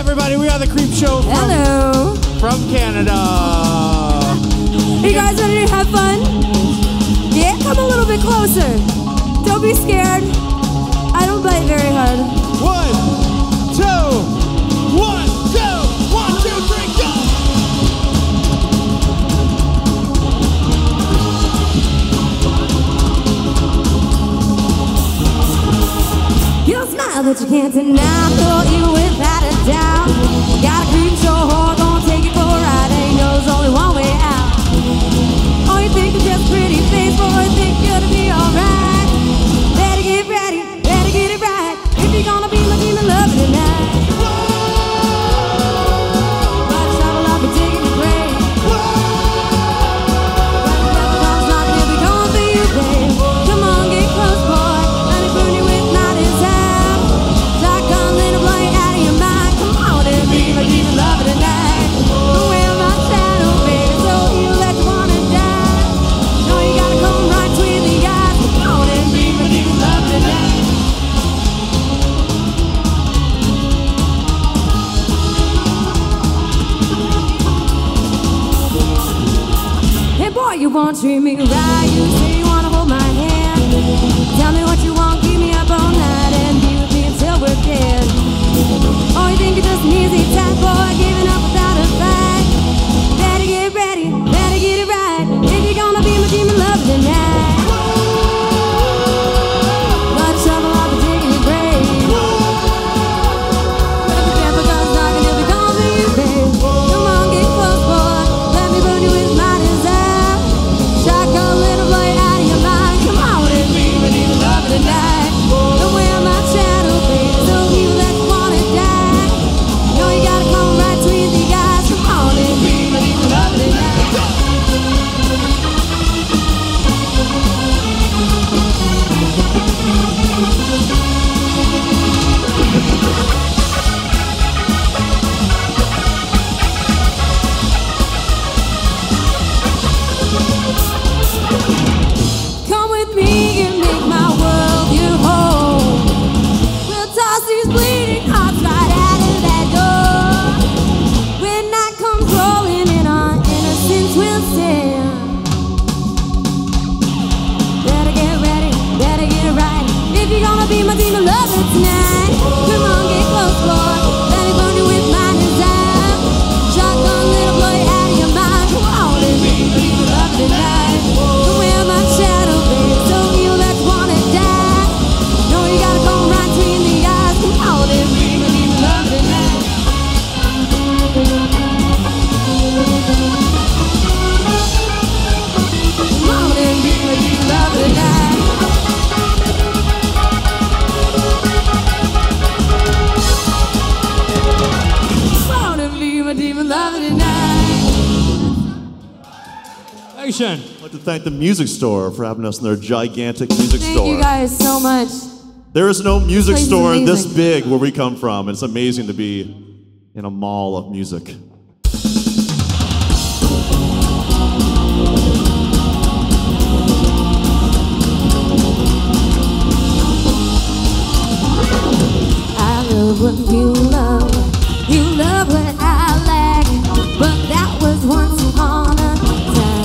everybody, we are the Creep Show from Canada. Are you guys ready to have fun? Yeah, come a little bit closer. Don't be scared. I don't bite very hard. 1, 2, 1, 2, 1, 2, 3, go! You'll smile that you can't deny, throw you without a doubt. Got a creep show whore, gonna take it for a ride. Ain't knows only one way out. Oh, you think you're just a pretty face, boy, think you're gonna be alright. Better get ready, better get it right. If you're gonna be my demon lover tonight. But trouble, I'll be taking your grave. When the devil comes knocking, he'll be going for you, babe. Come on, get close, boy. Let me burn you with my desire. Shotgun, let it blow you out of your mind. Come on and be my demon lover tonight. Wear my shadow, baby, so you let you wanna die. No, you gotta come right between the eyes. Come on and be my demon lover tonight. Hey boy, you won't treat me right. You say you wanna hold my hand. Tell me what you want, keep me up all night and be with me until we're dead. Oh, you think you're just an easy type boy, giving up without a fight. Better get ready, better get it right. If you're gonna be my demon lover tonight. But trouble, I'll be taking your grave. When the devil comes knocking, he'll be calling for you, babe. Come on, get close, boy. Let me burn you with my desire. Shotgun, let it blow you out of your mind. Come on and be my demon lover tonight. Don't wear my shadow, baby, so you that you wanna die. No, you gotta come right between the eyes. Come on and be my demon lover tonight. Come with me and make my world your home. We'll toss these bleeding hearts right out of that door. When night comes rolling in, our innocence will stand. Better get ready, better get it right. If you're gonna be my demon lover tonight. Come on, get close, boy. Let me burn you with my desire. Shotgun, let it blow you out of your mind. Come on and be my demon lover tonight. Don't wear my shadow, baby, so you that you wanna die. No, you gotta come right between the eyes. Come on and be my demon lover tonight. Come on and be my demon lover tonight. Come on and be my demon lover tonight. Action. I'd like to thank the music store for having us in their gigantic music Thank store. you guys so much. There is no music Place is store this amazing. big where we come from. It's amazing to be in a mall of music. I love what you love. You love what I lack. But that was once upon a time.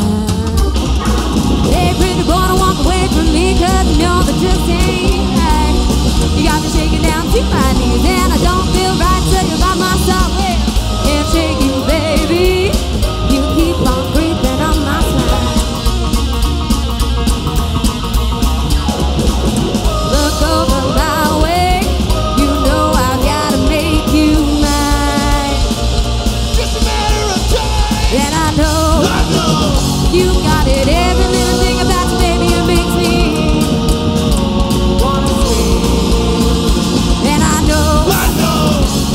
Hey, pretty boy, don't walk away from me, 'cause you know that just ain't right. You got me shaking down to my knees, and I don't feel right till you're by my side. Well, can't shake you, baby. You keep on creeping on my side. Look over my way. You know I gotta make you mine. Just a matter of time. And I know you got it. Every little thing about you, baby, it makes me wanna scream. And I know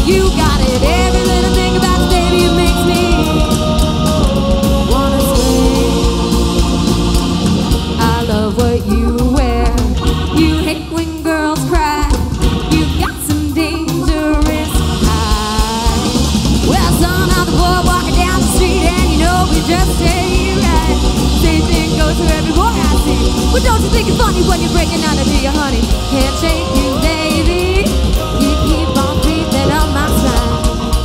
you got it. Every little thing about you, baby, it makes me wanna scream. I love what you wear. You hate when girls cry. You got some dangerous eyes. Well, son, I'm the boy walking down the street, and you know we just ain't right. Same thing goes for every boy I see. But don't you think it's funny when you're breaking out into your honey? Can't shake you, baby. You keep on creeping on my side.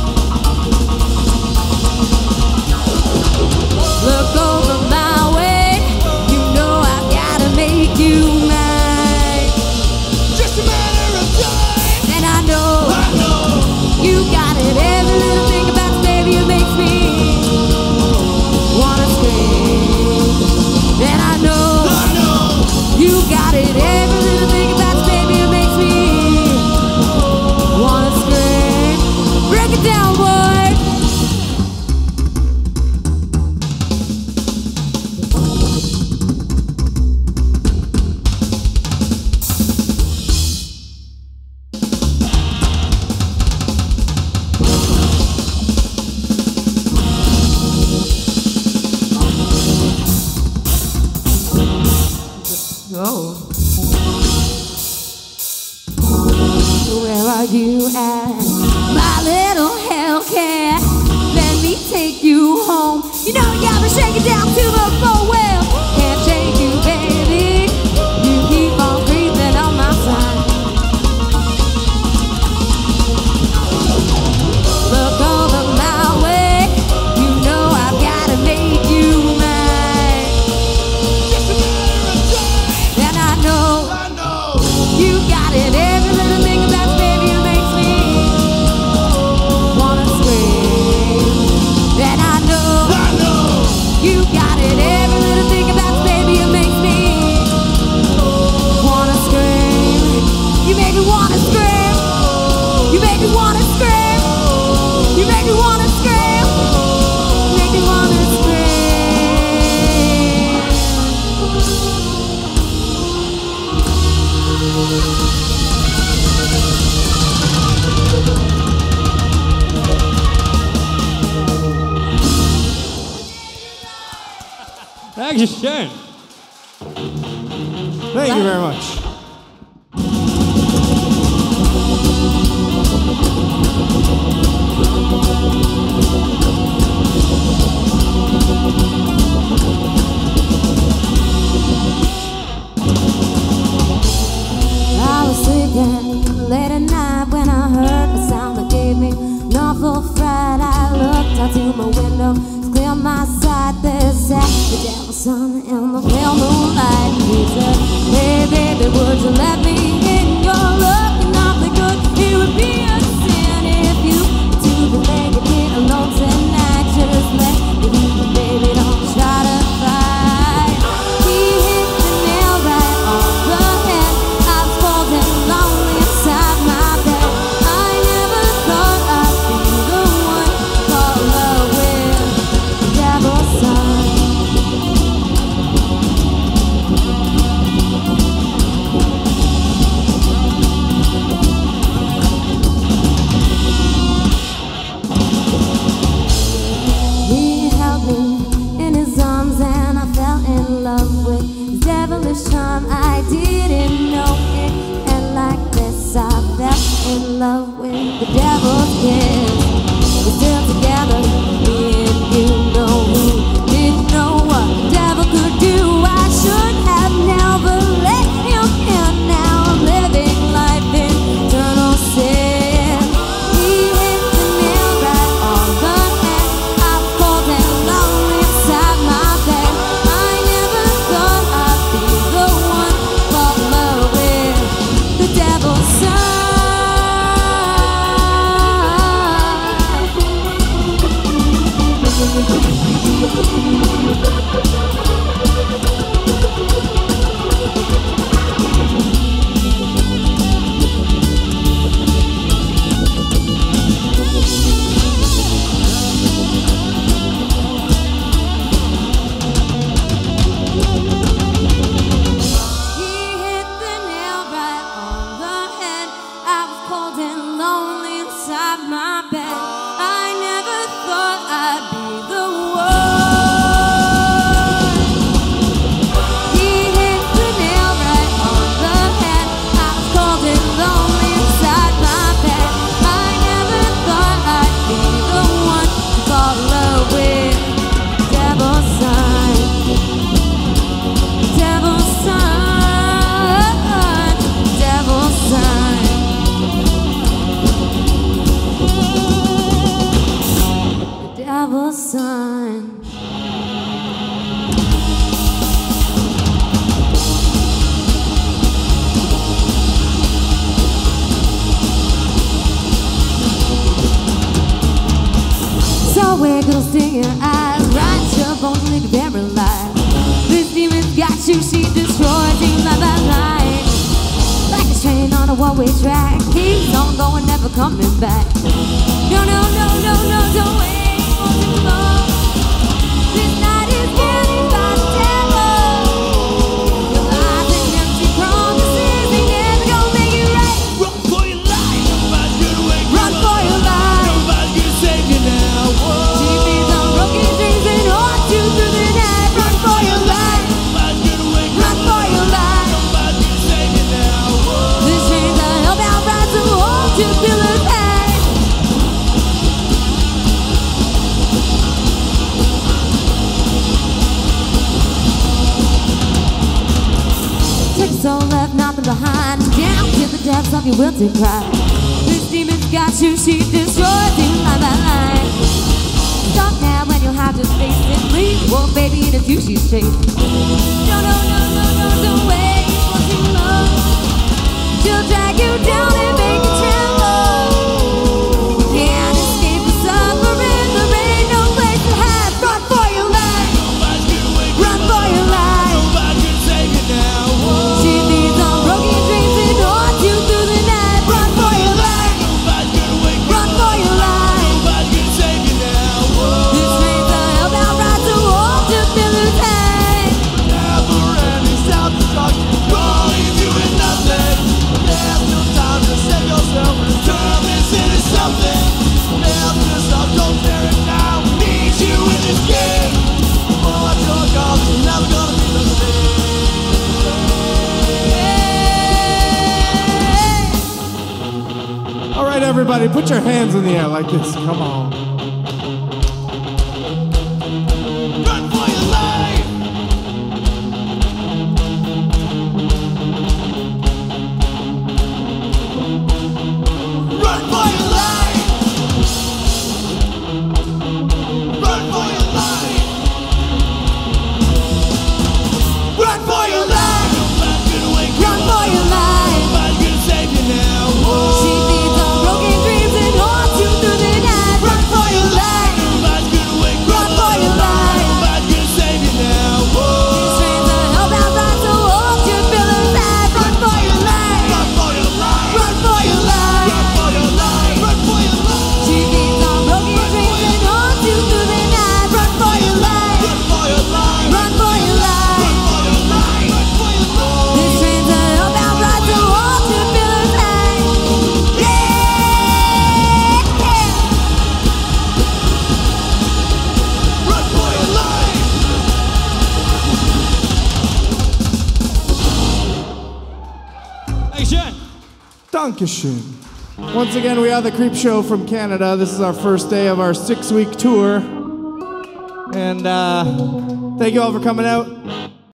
are you at? My little Hellcat, let me take you home. You know you gotta shake it down to the floor. Well, can't shake you, baby. You keep on breathing on my side. Look over my way. You know I've gotta make you mine. And I know you got it. Every little thing about baby makes me wanna scream. And I know you got it. Every little thing about baby makes me wanna scream. You make me wanna scream. You make me wanna scream. You make me wanna scream. You make me wanna scream. Dankeschön. Thank you very much. I was sleeping late at night when I heard a sound that gave me an awful fright. I looked out to my window, it's clear on my side. There sat the devil's son in the pale moonlight. He said, hey baby, would you let me in? You're looking awfully good. It would be a sin if you to the leg and get alone tonight. Just let me be, baby, don't try to fight. He hit the nail right on the head. I was cold and lonely inside my bed. I never thought I'd be the one to fall in love with the devil's son. He held me in his arms and I fell in love with his devilish charm. I didn't know it, and like this I fell in love with the devil's kiss. We're still together, me and you. Know who didn't know what the devil could do. I should have never let him in. Now I'm living life in eternal sin. He hit the nail right on the head. I'm cold and lonely inside my bed. I never thought I'd be the one to fall in love with the devil's son. He hit the nail right on the head. I was cold and lonely inside my bed. I never thought I'd be the one. He hit the nail right on the head. I was cold and lonely inside my bed. I never thought I'd be the one to fall in love with the devil's son. Devil's son, devil's son. The devil's son. So we're gonna sting your eyes, right your bones, leave you paralyzed. This demon's got you, she destroys you line by line. Like a train on a one-way track, keeps on going, never coming back. No, no, no, no, no, don't wait for too long. This night is getting by the devil. The lies and empty promises, they never gonna make it right. Run for your life. Nobody's gonna wake you Run up. for your life. Nobody's gonna save you now. Whoa. TV's on broken dreams and haunt you through the night. Run for your life. Nobody's gonna wake you Run up. for your life. Nobody's gonna save you now. Whoa. The chains are held down right to hold you behind, down to the depths of your wilted pride. This demon's got you, she destroys you line by line. Stop now when you have to face it, leave. Well, baby, it's you she's chasing. No, no, no, no, no, don't wait for too long. She'll drag you down and make you tremble. Can't escape the suffering, there ain't no place to hide. Run for your life. Run for your life. She feeds on broken dreams and haunts you through the night. Run for your life. Run for your life. This train's a hellbound ride to walk to fill the tank. Never-ending self-destruction, rolling you in nothing. There's no time to save yourself and turn this into something. Never yourself, don't tear it down. We need you in this game. All your goals are never gonna be the same. All right, everybody, put your hands in the air like this. Come on. Run for your life. Run for your life. Run for your life. Run for your life. Run for your life. Nobody's gonna save you now. She feeds on broken dreams and haunts you through the night. Run for your life. Nobody's gonna wake Run up. for your life. Nobody's gonna save you now. This train's a hellbound ride to walk you feel inside. Run for your life. Run for your life. Run for your life. Run for your life. Run for your life. She feeds on broken dreams and haunts you through the night. Run for your life. Run for your life. Run for your life. Run for your life. Run for your life. This train's a hellbound ride to walk you feel inside. Yeah. Run for your life. Thanks, Jen. Dankeschön. Once again, we are the Creep Show from Canada. This is our first day of our 6-week tour. And thank you all for coming out.